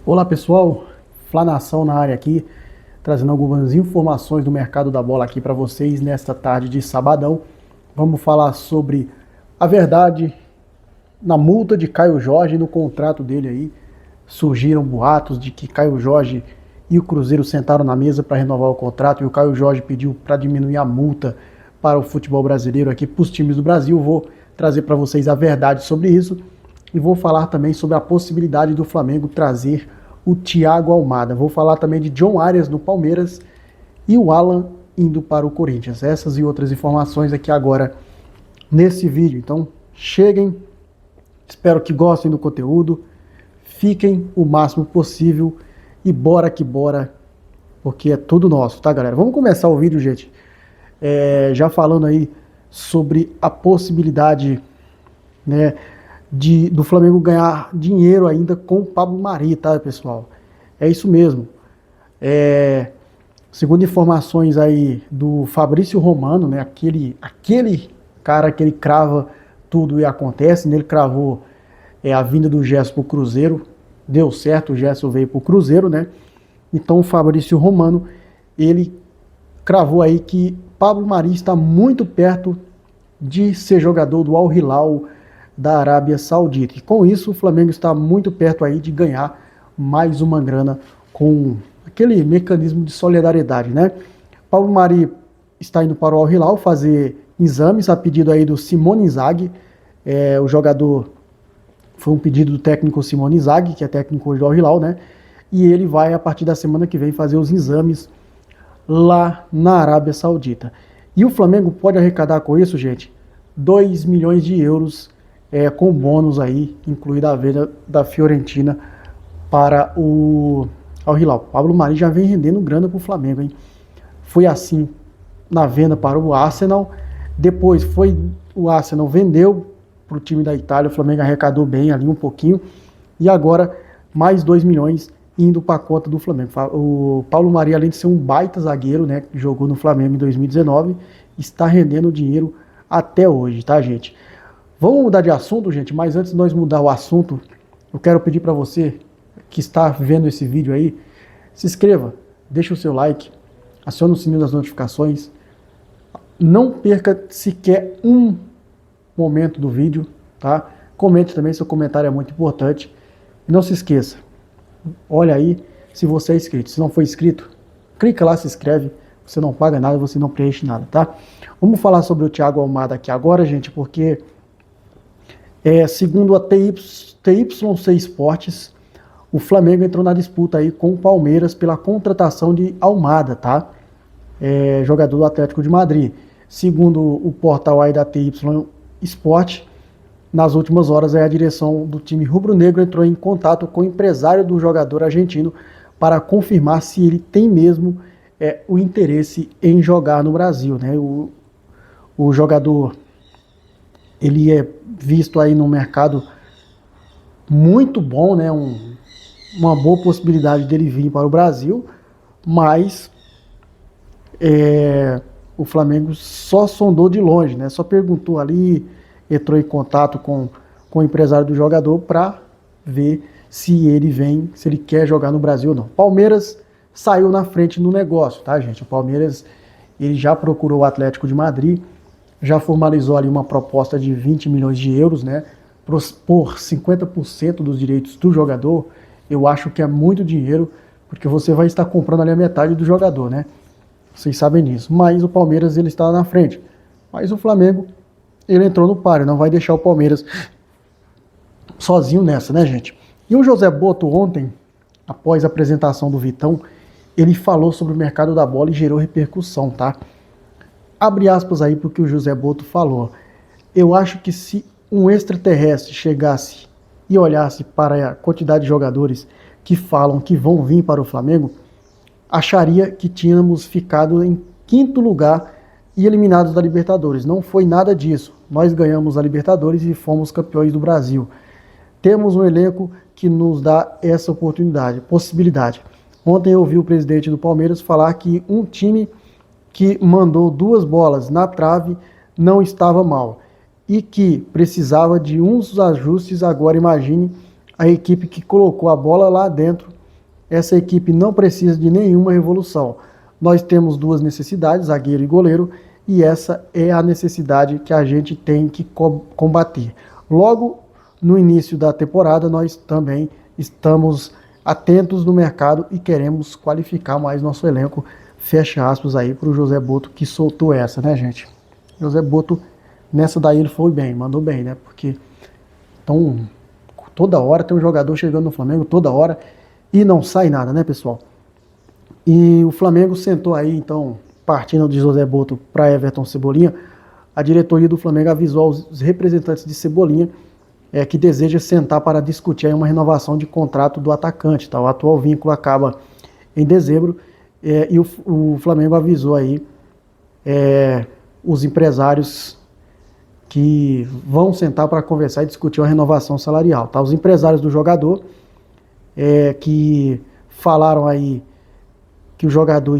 Olá pessoal, Flanação na área aqui, trazendo algumas informações do mercado da bola aqui para vocês nesta tarde de sabadão. Vamos falar sobre a verdade na multa de Caio Jorge, no contrato dele aí. Surgiram boatos de que Caio Jorge e o Cruzeiro sentaram na mesa para renovar o contrato e o Caio Jorge pediu para diminuir a multa para o futebol brasileiro aqui, para os times do Brasil. Vou trazer para vocês a verdade sobre isso e vou falar também sobre a possibilidade do Flamengo trazer o Thiago Almada. Vou falar também de John Arias no Palmeiras e o Alan indo para o Corinthians. Essas e outras informações aqui agora nesse vídeo. Então cheguem, espero que gostem do conteúdo, fiquem o máximo possível e bora que bora, porque é tudo nosso, tá galera? Vamos começar o vídeo, gente, já falando aí sobre a possibilidade, né, do Flamengo ganhar dinheiro ainda com o Pablo Mari, tá, pessoal? É isso mesmo. Segundo informações aí do Fabrício Romano, né, aquele cara que ele crava tudo e acontece, né, ele cravou a vinda do Gerson pro Cruzeiro, deu certo, o Gerson veio pro Cruzeiro, né? Então o Fabrício Romano, ele cravou aí que Pablo Mari está muito perto de ser jogador do Al Hilal da Arábia Saudita. E com isso o Flamengo está muito perto aí de ganhar mais uma grana com aquele mecanismo de solidariedade, né? Pablo Mari está indo para o Al Hilal fazer exames a pedido aí do Simone Inzaghi. O jogador foi um pedido do técnico Simone Inzaghi, que é técnico hoje do Al Hilal, né? E ele vai a partir da semana que vem fazer os exames lá na Arábia Saudita. E o Flamengo pode arrecadar com isso, gente, 2 milhões de euros com bônus aí, incluída a venda da Fiorentina para o Al Hilal. Pablo Mari já vem rendendo grana para o Flamengo, hein? Foi assim na venda para o Arsenal, depois o Arsenal vendeu para o time da Itália, o Flamengo arrecadou bem ali um pouquinho, e agora mais 2 milhões indo para a conta do Flamengo. O Pablo Mari, além de ser um baita zagueiro, né, que jogou no Flamengo em 2019, está rendendo dinheiro até hoje, tá, gente? Vamos mudar de assunto, gente, mas antes de nós mudar o assunto, eu quero pedir para você que está vendo esse vídeo aí, se inscreva, deixa o seu like, acione o sininho das notificações, não perca sequer um momento do vídeo, tá? Comente também, seu comentário é muito importante. E não se esqueça, olha aí se você é inscrito. Se não for inscrito, clica lá, se inscreve, você não paga nada, você não preenche nada, tá? Vamos falar sobre o Thiago Almada aqui agora, gente, porque segundo a TYC Esportes, o Flamengo entrou na disputa aí com o Palmeiras pela contratação de Almada, tá? Jogador do Atlético de Madrid. Segundo o portal aí da TY Sport, nas últimas horas a direção do time rubro-negro entrou em contato com o empresário do jogador argentino para confirmar se ele tem mesmo o interesse em jogar no Brasil, né? O jogador, ele é visto aí no mercado muito bom, né? Uma boa possibilidade dele vir para o Brasil, mas o Flamengo só sondou de longe, né? Só perguntou ali, entrou em contato com o empresário do jogador para ver se ele vem, se ele quer jogar no Brasil ou não. Palmeiras saiu na frente no negócio, tá, gente? O Palmeiras, ele já procurou o Atlético de Madrid, já formalizou ali uma proposta de 20 milhões de euros, né? Por 50% dos direitos do jogador. Eu acho que é muito dinheiro, porque você vai estar comprando ali a metade do jogador, né? Vocês sabem disso. Mas o Palmeiras, ele está na frente. Mas o Flamengo, ele entrou no páreo, não vai deixar o Palmeiras sozinho nessa, né, gente? E o José Boto ontem, após a apresentação do Vitão, ele falou sobre o mercado da bola e gerou repercussão, tá? Abre aspas aí porque o José Boto falou. Eu acho que se um extraterrestre chegasse e olhasse para a quantidade de jogadores que falam que vão vir para o Flamengo, acharia que tínhamos ficado em 5º lugar e eliminados da Libertadores. Não foi nada disso. Nós ganhamos a Libertadores e fomos campeões do Brasil. Temos um elenco que nos dá essa possibilidade. Ontem eu ouvi o presidente do Palmeiras falar que um time que mandou 2 bolas na trave não estava mal e que precisava de uns ajustes. Agora imagine a equipe que colocou a bola lá dentro essa equipe não precisa de nenhuma revolução. Nós temos duas necessidades, zagueiro e goleiro, e essa é a necessidade que a gente tem que combater. Logo no início da temporada, nós também estamos atentos no mercado e queremos qualificar mais nosso elenco. Fecha aspas aí para o José Boto, que soltou essa, né, gente? José Boto, nessa daí ele foi bem, mandou bem, né? Porque então, toda hora tem um jogador chegando no Flamengo, toda hora, e não sai nada, né, pessoal? E o Flamengo sentou aí, então, partindo de José Boto para Everton Cebolinha, a diretoria do Flamengo avisou aos representantes de Cebolinha que deseja sentar para discutir aí uma renovação de contrato do atacante. Tá? O atual vínculo acaba em dezembro e o Flamengo avisou aí os empresários que vão sentar para conversar e discutir uma renovação salarial. Tá? Os empresários do jogador que falaram aí que o jogador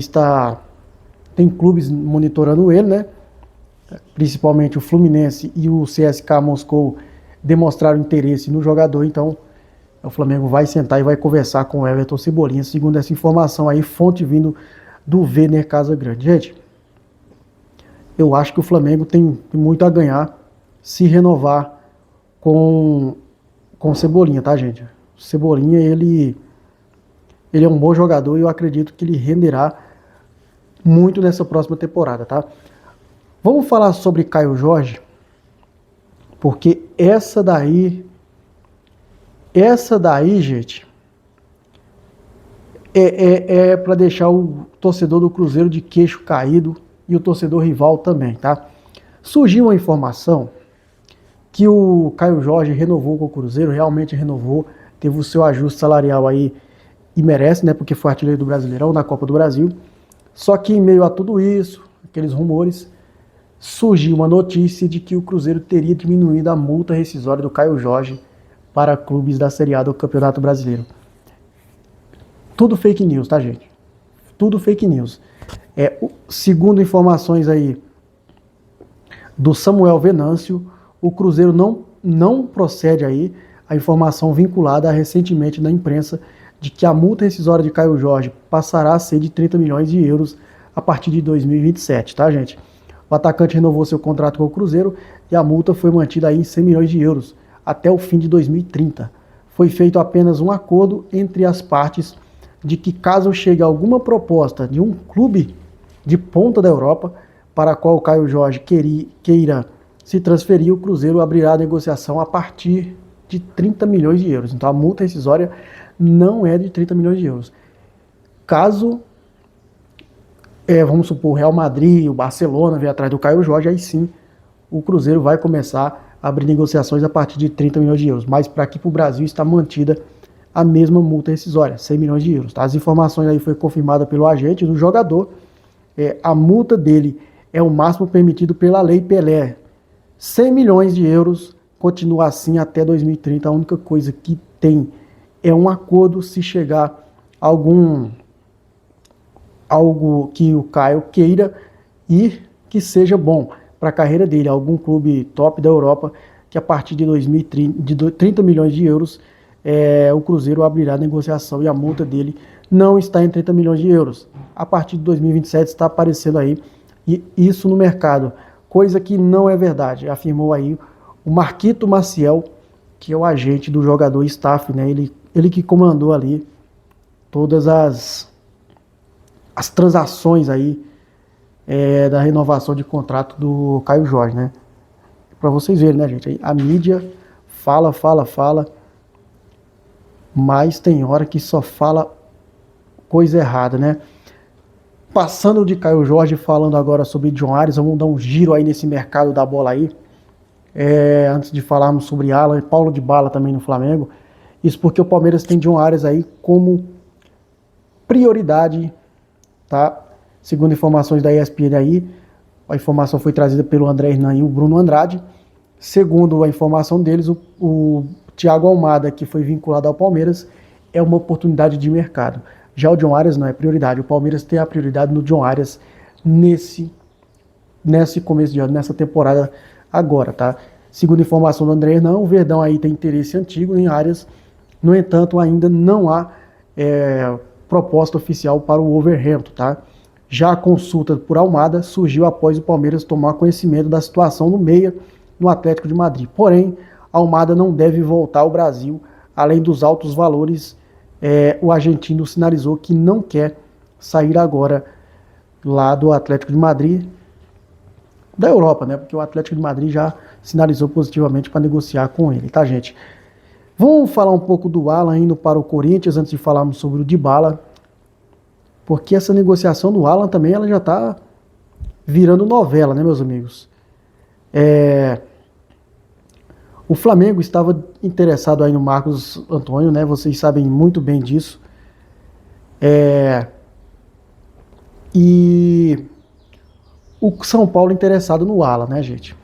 tem clubes monitorando ele, né? Principalmente o Fluminense e o CSKA Moscou demonstraram interesse no jogador, então o Flamengo vai sentar e vai conversar com o Everton Cebolinha, segundo essa informação aí, fonte vindo do Vêner Casagrande. Gente, eu acho que o Flamengo tem muito a ganhar se renovar com o Cebolinha, tá, gente? O Cebolinha, ele é um bom jogador e eu acredito que ele renderá muito nessa próxima temporada, tá? Vamos falar sobre Caio Jorge, porque essa daí, gente, é para deixar o torcedor do Cruzeiro de queixo caído e o torcedor rival também, tá? Surgiu uma informação que o Caio Jorge renovou com o Cruzeiro, realmente renovou, teve o seu ajuste salarial aí e merece, né? Porque foi artilheiro do Brasileirão, da Copa do Brasil. Só que em meio a tudo isso, aqueles rumores, surgiu uma notícia de que o Cruzeiro teria diminuído a multa rescisória do Caio Jorge para clubes da Série A do Campeonato Brasileiro. Tudo fake news, tá, gente? Tudo fake news. Segundo informações aí do Samuel Venâncio, o Cruzeiro não procede aí a informação vinculada recentemente na imprensa de que a multa rescisória de Caio Jorge passará a ser de 30 milhões de euros a partir de 2027, tá, gente? O atacante renovou seu contrato com o Cruzeiro e a multa foi mantida aí em 100 milhões de euros até o fim de 2030. Foi feito apenas um acordo entre as partes de que caso chegue alguma proposta de um clube de ponta da Europa para a qual o Caio Jorge queira se transferir, o Cruzeiro abrirá a negociação a partir de 30 milhões de euros. Então a multa rescisória não é de 30 milhões de euros. Caso vamos supor, o Real Madrid, o Barcelona vier atrás do Caio Jorge, aí sim o Cruzeiro vai começar a abrir negociações a partir de 30 milhões de euros. Mas para aqui para o Brasil está mantida a mesma multa rescisória, 100 milhões de euros. Tá? As informações aí foi confirmada pelo agente do jogador. A multa dele é o máximo permitido pela Lei Pelé. 100 milhões de euros, continua assim até 2030. A única coisa que tem é um acordo se chegar a algo que o Caio queira e que seja bom para a carreira dele, algum clube top da Europa, que a partir de 2030, de 30 milhões de euros, o Cruzeiro abrirá a negociação e a multa dele não está em 30 milhões de euros. A partir de 2027 está aparecendo aí, e isso no mercado, coisa que não é verdade, afirmou aí o Marquito Maciel, que é o agente do jogador staff, né? Ele que comandou ali todas as transações aí da renovação de contrato do Caio Jorge, né? Para vocês verem, né, gente? A mídia fala, mas tem hora que só fala coisa errada, né? Passando de Caio Jorge, falando agora sobre John Ares, vamos dar um giro aí nesse mercado da bola aí. Antes de falarmos sobre Alan e Paulo Dybala também no Flamengo. Isso porque o Palmeiras tem John Ares aí como prioridade, tá? Segundo informações da ESPN aí, a informação foi trazida pelo André Hernan e o Bruno Andrade. Segundo a informação deles, o Thiago Almada, que foi vinculado ao Palmeiras, é uma oportunidade de mercado. Já o John Arias não é prioridade. O Palmeiras tem a prioridade no John Arias nesse começo de ano, nessa temporada agora, tá? Segundo informação do André Hernan, o Verdão aí tem interesse antigo em Arias. No entanto, ainda não há proposta oficial para o Wolverhampton, tá? Já a consulta por Almada surgiu após o Palmeiras tomar conhecimento da situação no meia no Atlético de Madrid. Porém, Almada não deve voltar ao Brasil, além dos altos valores. O argentino sinalizou que não quer sair agora lá do Atlético de Madrid, da Europa, né? Porque o Atlético de Madrid já sinalizou positivamente para negociar com ele, tá, gente? Vamos falar um pouco do Alan indo para o Corinthians antes de falarmos sobre o Dybala, porque essa negociação do Alan também ela já está virando novela, né, meus amigos? O Flamengo estava interessado aí no Marcos Antônio, né? Vocês sabem muito bem disso. E o São Paulo interessado no Alan, né, gente?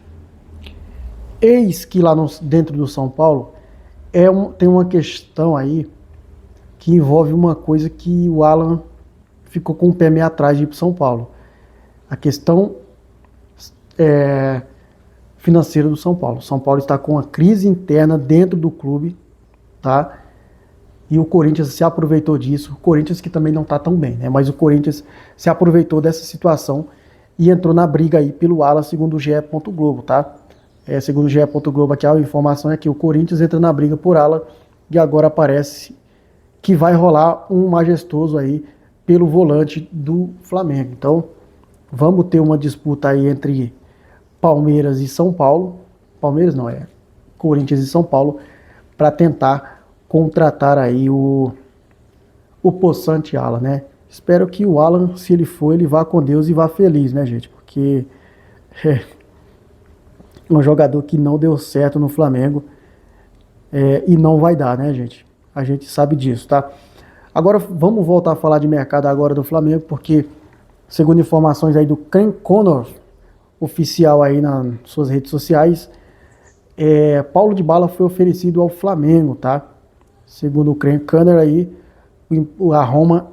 Eis que lá dentro do São Paulo tem uma questão aí que envolve uma coisa que o Alan ficou com o pé meio atrás de ir para o São Paulo. A questão financeira do São Paulo. O São Paulo está com uma crise interna dentro do clube, tá? E o Corinthians se aproveitou disso. O Corinthians que também não está tão bem, né? Mas o Corinthians se aproveitou dessa situação e entrou na briga aí pelo Alan, segundo o GE. Globo, tá? Segundo o GE. Globo, aqui a informação é que o Corinthians entra na briga por Alan e agora parece que vai rolar um majestoso aí pelo volante do Flamengo. Então, vamos ter uma disputa aí entre Palmeiras e São Paulo. Palmeiras não, Corinthians e São Paulo, para tentar contratar aí o possante Alan, né? Espero que o Alan, se ele for, ele vá com Deus e vá feliz, né, gente? Porque é um jogador que não deu certo no Flamengo e não vai dar, né, gente? A gente sabe disso, tá? Agora vamos voltar a falar de mercado agora do Flamengo, porque segundo informações aí do Ken Connor, oficial aí nas suas redes sociais, Paulo Dybala foi oferecido ao Flamengo, tá? Segundo o Ken Connor aí, a Roma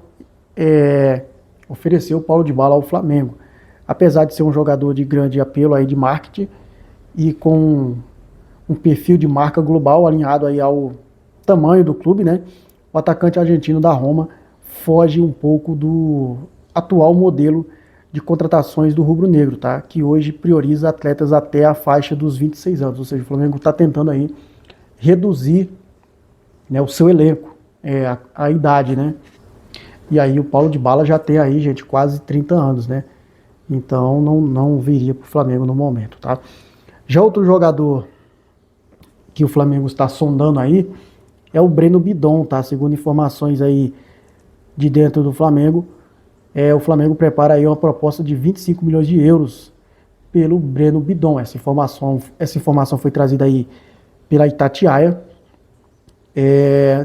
ofereceu o Paulo Dybala ao Flamengo. Apesar de ser um jogador de grande apelo aí de marketing e com um perfil de marca global alinhado aí ao tamanho do clube, né? O atacante argentino da Roma foge um pouco do atual modelo de contratações do rubro-negro, tá? Que hoje prioriza atletas até a faixa dos 26 anos, ou seja, o Flamengo está tentando aí reduzir, né, o seu elenco, a idade, né? E aí o Paulo Dybala já tem aí, gente, quase 30 anos, né? Então não viria para o Flamengo no momento, tá? Já outro jogador que o Flamengo está sondando aí é o Breno Bidon, tá? Segundo informações aí de dentro do Flamengo, o Flamengo prepara aí uma proposta de 25 milhões de euros pelo Breno Bidon. Essa informação foi trazida aí pela Itatiaia,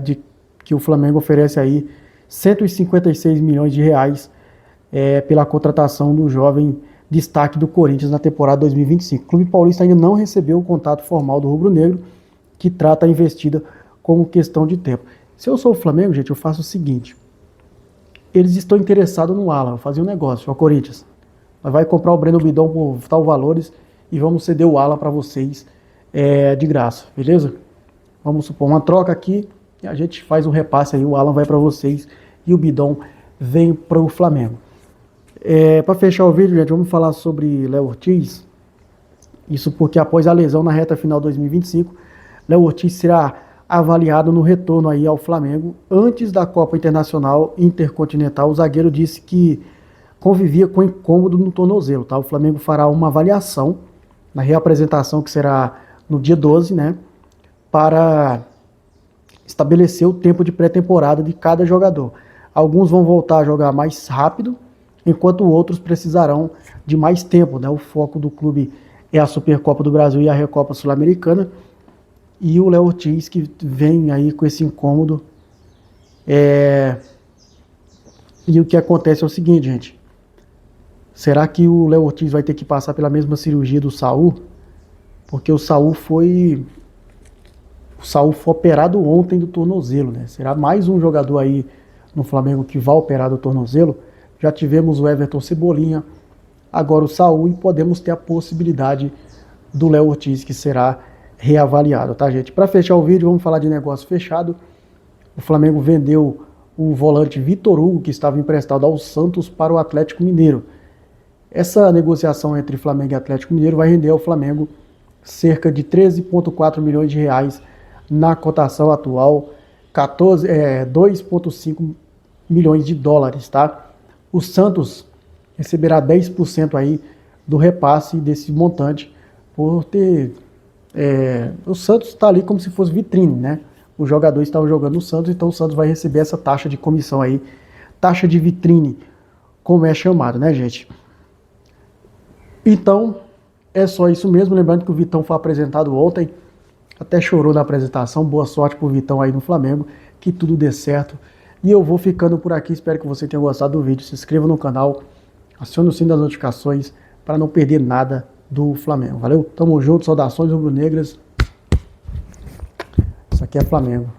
de que o Flamengo oferece aí 156 milhões de reais pela contratação do jovem destaque do Corinthians na temporada 2025. O Clube Paulista ainda não recebeu o contato formal do rubro-negro, que trata a investida como questão de tempo. Se eu sou o Flamengo, gente, eu faço o seguinte: eles estão interessados no Alan, fazer um negócio, ó, Corinthians, vai comprar o Breno Bidon por tal valores e vamos ceder o Alan para vocês de graça, beleza? Vamos supor uma troca aqui e a gente faz um repasse aí, o Alan vai para vocês e o Bidon vem para o Flamengo. Para fechar o vídeo, gente, vamos falar sobre Léo Ortiz. Isso porque após a lesão na reta final de 2025, Léo Ortiz será avaliado no retorno aí ao Flamengo. Antes da Copa Internacional Intercontinental, o zagueiro disse que convivia com incômodo no tornozelo, tá? O Flamengo fará uma avaliação na reapresentação, que será no dia 12, né? Para estabelecer o tempo de pré-temporada de cada jogador. Alguns vão voltar a jogar mais rápido, enquanto outros precisarão de mais tempo, né? O foco do clube é a Supercopa do Brasil e a Recopa Sul-Americana. E o Léo Ortiz, que vem aí com esse incômodo. E o que acontece é o seguinte, gente. Será que o Léo Ortiz vai ter que passar pela mesma cirurgia do Saul? Porque o Saul foi operado ontem do tornozelo, né? Será mais um jogador aí no Flamengo que vai operar do tornozelo? Já tivemos o Everton Cebolinha, agora o Saul, e podemos ter a possibilidade do Léo Ortiz, que será reavaliado, tá, gente? Para fechar o vídeo, vamos falar de negócio fechado. O Flamengo vendeu o volante Vitor Hugo, que estava emprestado ao Santos para o Atlético Mineiro. Essa negociação entre Flamengo e Atlético Mineiro vai render ao Flamengo cerca de 13,4 milhões de reais na cotação atual, 2,5 milhões de dólares, tá? O Santos receberá 10% aí do repasse desse montante por ter... o Santos está ali como se fosse vitrine, né? Os jogadores estavam jogando no Santos, então o Santos vai receber essa taxa de comissão aí, taxa de vitrine, como é chamado, né, gente? Então, é só isso mesmo. Lembrando que o Vitão foi apresentado ontem, até chorou na apresentação. Boa sorte pro Vitão aí no Flamengo, que tudo dê certo. E eu vou ficando por aqui, espero que você tenha gostado do vídeo. Se inscreva no canal, acione o sininho das notificações para não perder nada do Flamengo. Valeu? Tamo junto, saudações rubro-negras. Isso aqui é Flamengo.